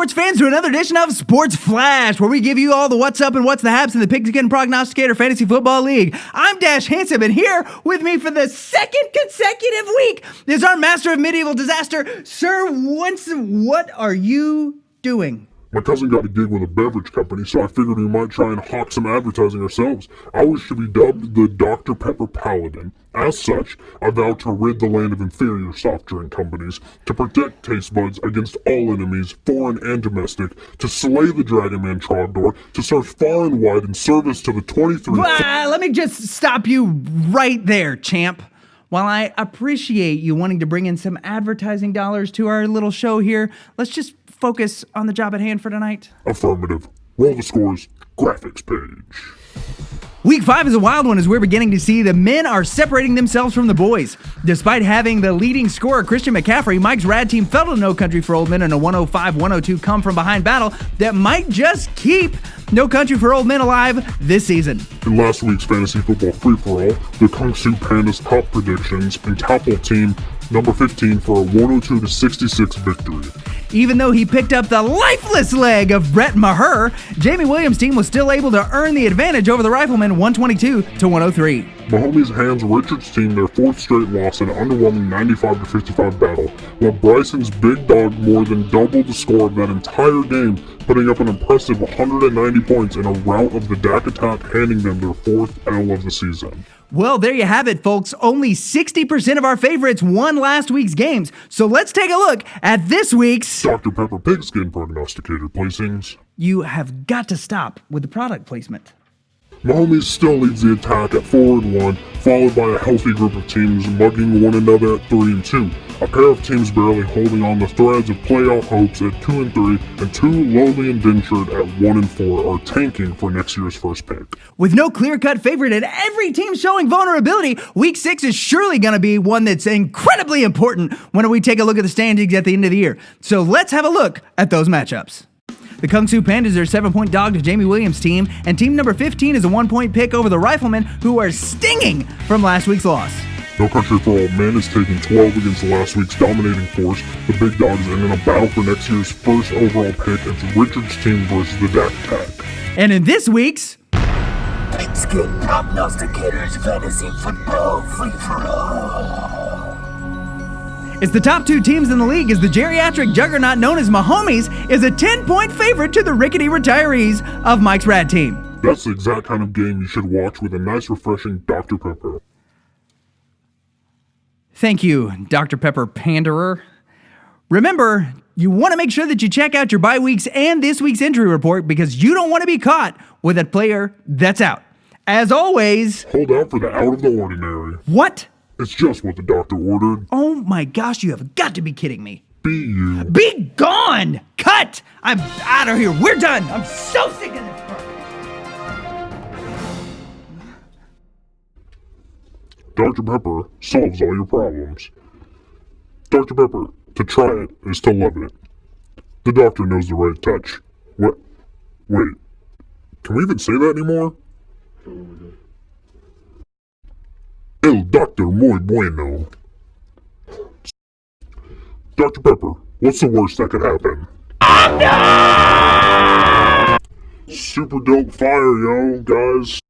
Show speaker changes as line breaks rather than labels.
sports fans, to another edition of Sports Flash, where we give you all the what's up and what's the haps in the Pigskin Prognosticator Fantasy Football League. I'm Dash Handsome, and here with me for the second consecutive week is our master of medieval disaster, Sir Winston. What are you doing?
My cousin got a gig with a beverage company, so I figured we might try and hawk some advertising ourselves. Ours should be dubbed the Dr. Pepper Paladin. As such, I vow to rid the land of inferior soft drink companies, to protect taste buds against all enemies, foreign and domestic, to slay the Dragon Man Trogdor, to search far and wide in service to the 23...
Let me just stop you right there, champ. While I appreciate you wanting to bring in some advertising dollars to our little show here, let's just focus on the job at hand for tonight.
Affirmative. Roll the scores. Graphics page.
Week 5 is a wild one as we're beginning to see the men are separating themselves from the boys. Despite having the leading scorer Christian McCaffrey, Mike's rad team fell to No Country for Old Men in a 105-102 come-from-behind battle that might just keep No Country for Old Men alive this season.
In last week's fantasy football free-for-all, the Kung Fu Pandas top predictions and Topple team number 15 for a 102-66 victory.
Even though he picked up the lifeless leg of Brett Maher, Jamie Williams' team was still able to earn the advantage over the Riflemen 122-103.
Mahomes hands Richard's team their fourth straight loss in an underwhelming 95-55 battle, while Bryson's big dog more than doubled the score of that entire game, putting up an impressive 190 points in a rout of the Dak attack, handing them their fourth L of the season.
Well, there you have it, folks. Only 60% of our favorites won last week's games. So let's take a look at this week's
Dr. Pepper Pigskin Prognosticator placings.
You have got to stop with the product placement.
Mahomes still leads the attack at 4-1, followed by a healthy group of teams mugging one another at 3-2. A pair of teams barely holding on the threads of playoff hopes at 2-3, and two lowly indentured at 1-4 are tanking for next year's first pick.
With no clear-cut favorite and every team showing vulnerability, Week 6 is surely going to be one that's incredibly important when we take a look at the standings at the end of the year. So let's have a look at those matchups. The Kung Fu Pandas are a 7-point dog to Jamie Williams' team, and team number 15 is a 1-point pick over the Riflemen, who are stinging from last week's loss.
No Country for Old Men is taking 12 against last week's dominating force, the Big Dogs, and in a battle for next year's first overall pick, it's Richard's team versus the Dak attack.
And in this week's
Pigskin Prognosticators Fantasy Football Free-For-All,
it's the top two teams in the league as the geriatric juggernaut known as Mahomes is a 10-point favorite to the rickety retirees of Mike's rad team.
That's the exact kind of game you should watch with a nice refreshing Dr. Pepper.
Thank you, Dr. Pepper Panderer. Remember, you want to make sure that you check out your bye weeks and this week's injury report because you don't want to be caught with a player that's out. As always,
hold out for the out of the ordinary.
What?
It's just what the doctor ordered.
Oh my gosh, you have got to be kidding me.
Be you.
Be gone! Cut! I'm out of here. We're done. I'm so sick of this part.
Dr. Pepper solves all your problems. Dr. Pepper, to try it is to love it. The doctor knows the right touch. What? Wait. Can we even say that anymore? El Doctor Muy Bueno. Dr. Pepper, what's the worst that could happen? Super dope fire, yo, guys.